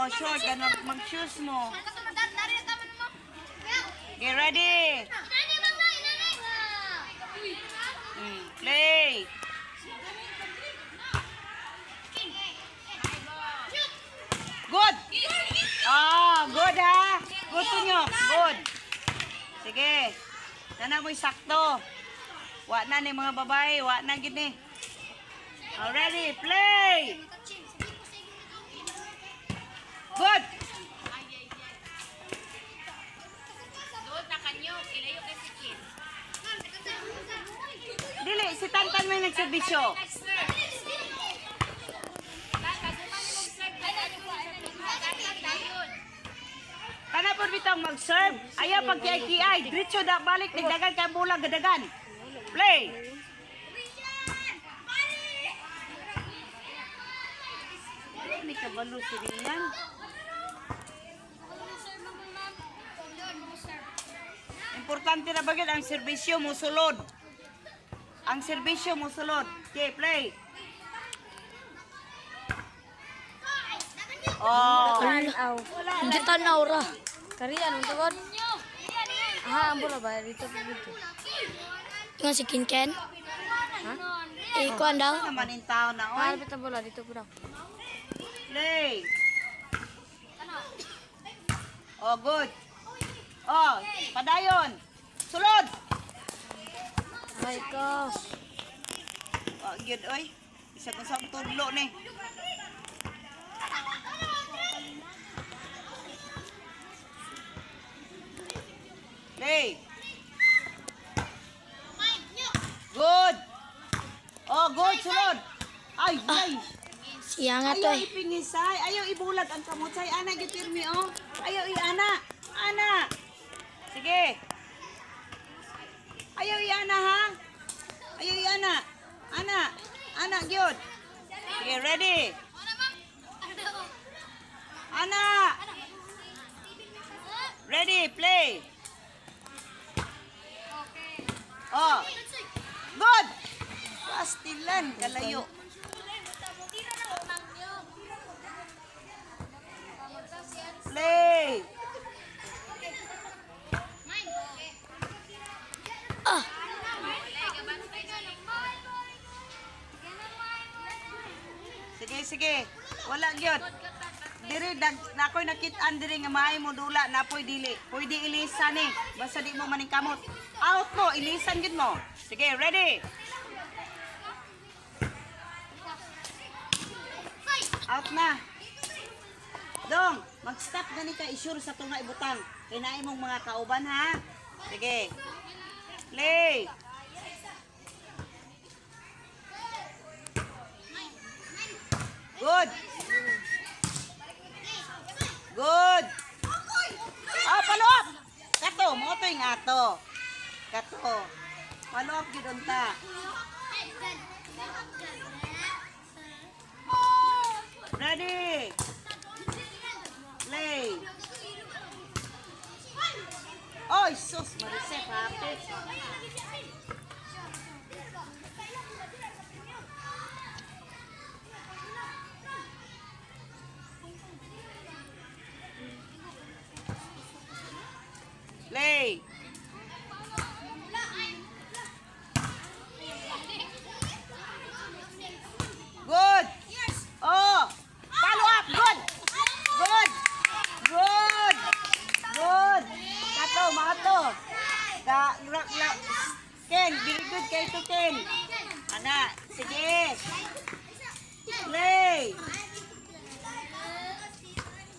Oh, short. Ganun mag-shoes mo. Get ready. Play. Good. Oh, good ha. Good to nyo. Good. Sige. Nana mo'y sakto. Wa na ni mga babae. Wa na gini. Already. Play. Good. Dili, si Tantan may nagserbisyo. Kana po bitang mag-serve. Ayaw pag kiay-kiay. Diretso da balik. Nagdagan kay bulang gadagan. Play. Hindi ka balo si Rian. Importante na bagay ang serbisyo mo sulod. Ang serbisyo mo sulod. Okay, play. Oh. Tanaw. Hindi tanaw ra. Kariyan, ang tawad. Aha, ang bola ba? Dito. Nga si Kinken? Ha? Ikuan daw. Naman yung tao na, oy. Harapit ang bola, dito po daw. Play. Oh, good. Oh, padayon. Sulod. Ay, gosh. Oh, good, oy. Isa ko sa tudlo ni. Play. Good. Oh, good. Sulod. Ay, ay. Siya nga to Ayaw eh. ipinisay. Ayaw ibulag ang kamutsay. Ana, gitirmi, oh. Ayaw i-ana. Ana. Sige. Ayaw i-ana, ha? Ayaw i-ana. Ana. Ana, gyud. Sige, ready. Ana. Ready, play. Oh. Good. Pastilan, kalayo. Play. Ah, Sige, sige. Wala gyud. Diri nakoy nakit-an diri nga maay mo dula napoy dili. Pwede ilisan ni. Basta di mo maningkamot. Out mo, ilisan gyud mo. Sige, ready. Out na. Dong, mag-stop gani ka isure sa tunga ibutang. Kinaay mong mga kauban ha. Sige. Play. Good. Good. Oh, follow up. Kato, mo to yung ato. Kato. Follow up gid unta. Ready. Play. Oy, sus, marisep hapit. Play. Good. Oh, follow up. Good. Good. Good. Good. Kato, mato. Ken, very good kay to Ken. Ana, sige. Play.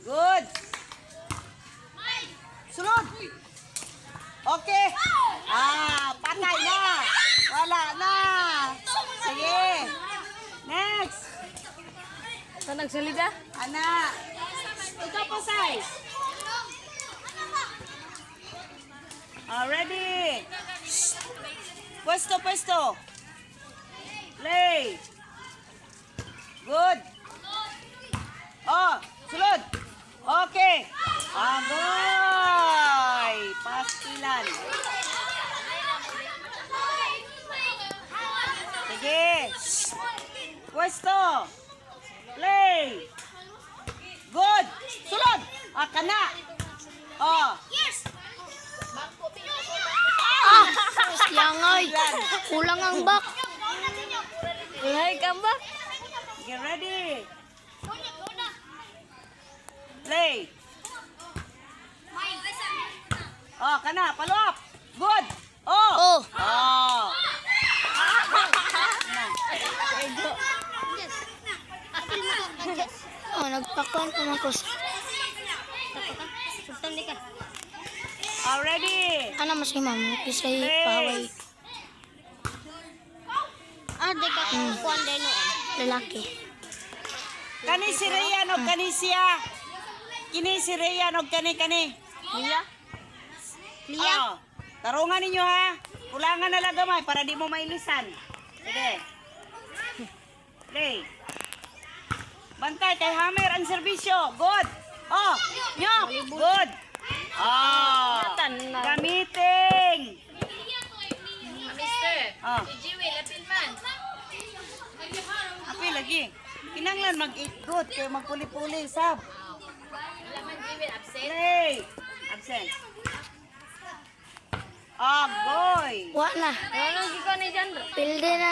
Good. Sunod. Okay. Ah, patay na. Wala na. Sige. Next. saan nagsalida? Ana. Ikaw po, size. Ready. Pwesto, pwesto. Play. Good. Oh, sulod. Okay. Agoy. Pastilan. Sige. Pwesto. Play. Good. Ah, kana. Oh. Ah! Yangay! Kulang ang bak. Ulay ka ba? Get ready. Play. Oh, kana, follow up. Good. Oh. Oh! Oh. Oh, nagpakuan pa man ko. Already. Ano mas imam? Kisay paway. Di ka kuan din noon. Lalaki. Kani si Rhea no kani siya. Kini si Rhea no kani. Liya? Oh. Tarungan ninyo ha. Kulangan na lang gamay para di mo mailisan. Sige. Play. Bantay kay Hammer ang serbisyo. Good. Oh, nyok. Good. Oh. Gamiting. Mister, Oh. Jiwil, apil man. Api lagi. Kinanglan mag-good kay magpuli-puli sab. Laman Jiwil, absent. Play. Absent. Ah, goy. Wa na. Ano giko ni Jandro? Pilde na.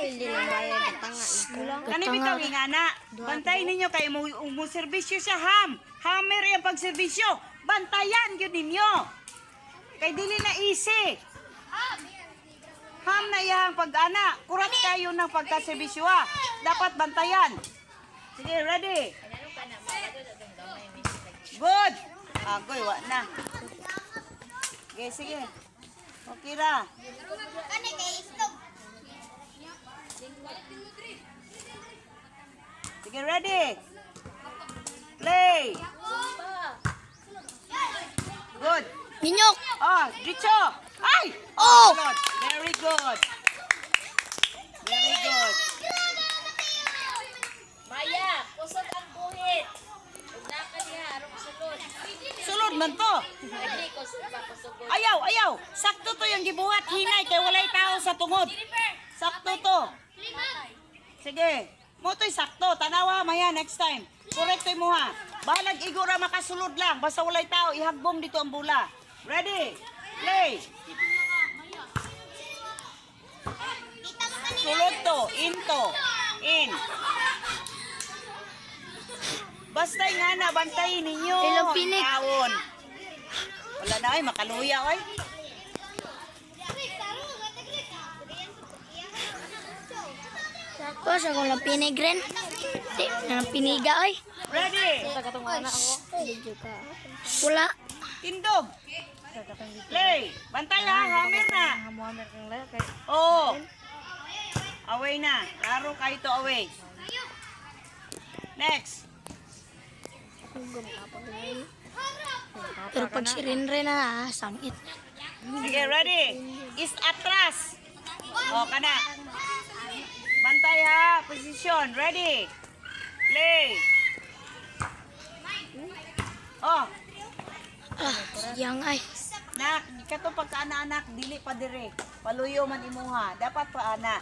Pildi lang bayad ng tanga. Kani bitaw ingana. Bantay ninyo kay mo serbisyo sa Hammer yung pagserbisyo. Bantayan gyud ninyo. Kay dili na easy. Ham na iyang pag-ana. Kurat kayo ng pagkaserbisyo ha. Dapat bantayan. Sige, ready. Good. Agoy, wa na. Sige, sige. Okay ra. Sige, ready. Play. Good. Ninyok! Oh, dicho. Ay! Oh! Good. Very good. Very good. Maya, kusog ang buhit. Huwag na ka niya, harong sulod. Sulod man to. Hindi, kusog pa, kusog. Ayaw. Sakto to yung gibuhat. Hinay kay walay tao sa tungod. Sakto to. Sige. Mo to'y sakto. Tanawa, maya next time. Correct mo ha. Balag igura makasulod lang. Basta walay tao, ihagbom dito ang bula. Ready? Play. Sulod to. In to. In. Basta nga na, bantayin ninyo. Hello, Pinik. Taon. Wala na ay, makaluya ay. Tapos ako lang pinigren. Di, na piniga ay. Ready? Katong anak ako. Pula. Tindog. Play. Bantay ha, hammer na. Hamuhammer kang layo kay Oo. Away na. Laro kayo to away. Next. Pero pag si Renre na, sangit. Sige, ready? Is atras. O, kana. Bantay ha. Position. Ready? Play. Oh, Ah, siyang ay. nak, kato pagka-anak, dili pa dire. Paluyo man imuha. Dapat pa ana.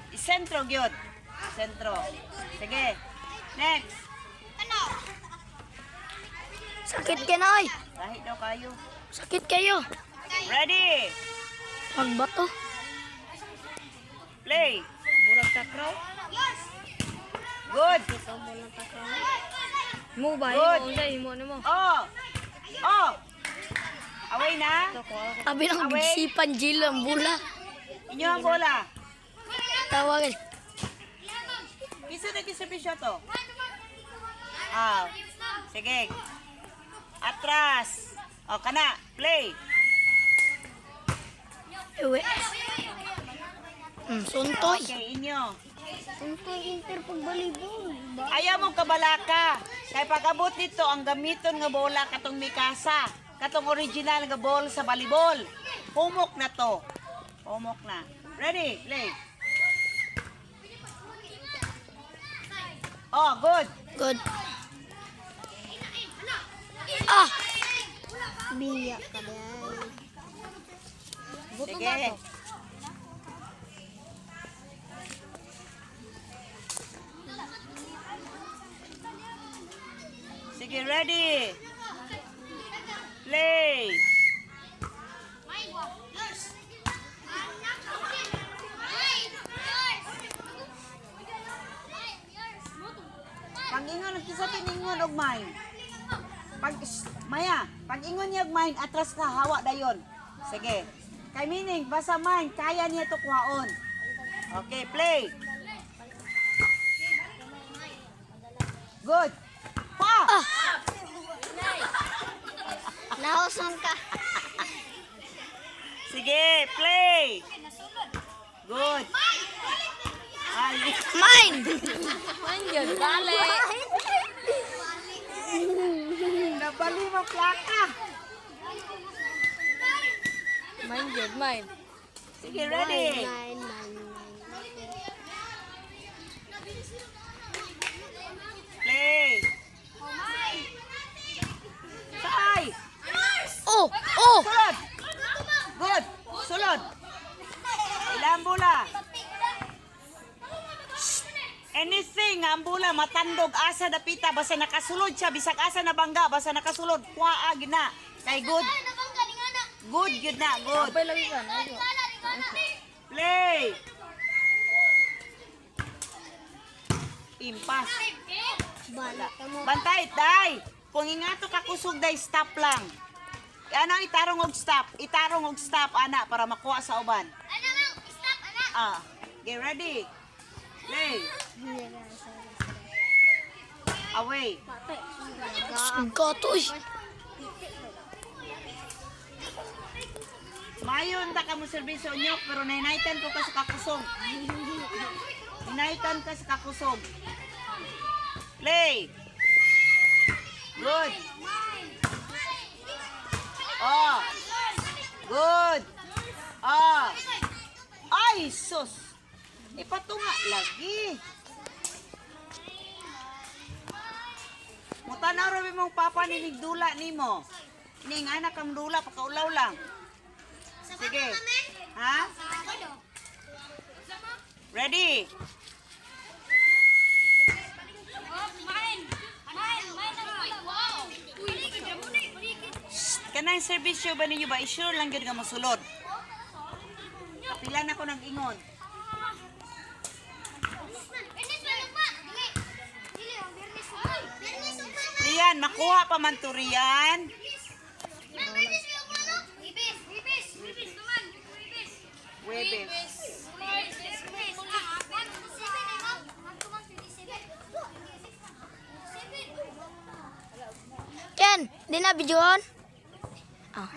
Isentro gyud. Sentro. Sige. Next. Sakit ka na ay. Kahit daw kayo. Sakit kayo. Ready? Magbato. Play. bulag takraw. Good. Mo ba? Good. Mo mo. Oh. Oh. Away na. Abi ng bigsipan Jill ang bula. Inyo ang bola. Tawagan. Kisa na kisapisyo to. Ah. Sige. Atras. O, kana. Play. Uwe. Suntoy. Okay, inyo. Suntoy inter pagbalibol. Ayaw mong kabalaka. Kaya pag-abot dito, ang gamiton nga bola katong mikasa. Katong original nga ball sa volleyball. Humok na to. Humok na. Ready? Play. Oh, good. Good. Ah! Biya ka dahil. Sige. Sige, ready. Play. Pag-ingon, kisa tiningon og mine. Maya, pag-ingon niya og mine, atras ka, hawa dayon. Sige. Kay meaning, basta mine, kaya niya to kuhaon. Okay, play. Good. Pa! Nahuson ka. Sige, play. Good. Ay, Mine! Mine yun, dali. nabali mo plaka. Mine yun, mine. Sige, ready. Play. Say. Oh! Oh! Sulod. Good. Sulod. Ilang bula. Anything nga ang bula matandog asa dapita basta nakasulod siya bisag asa na bangga basta nakasulod kuha gina kay good. Good yun na, good. Abay lagi ka. Ayo. Play. Impas. Bantay, day. Kung ingato ka kusog, day, stop lang. Ano, itarong og stop. Itarong og stop, ana, para makuha sa uban. Ah, get ready. Play. Away. Gatoy! Mayon ta ka mo serbisyo nyok, pero nainaitan ko ka sa kakusog. Inaitan ka sa kakusog. Play. Good. Oh. Good. Oh. Ay, sus. Ipatunga lagi. Mutanaw rabi mong papa ninig dula nimo. Ning anak kang dula pakaulaw lang. Sige. Ha? Ready? Kanang servisyo ba ninyo ba? I-sure lang yun nga masulod. Kapila na ko nag-ingon. Rian, makuha pa man to Rian. Webes. Ken, di na videoon? Ah.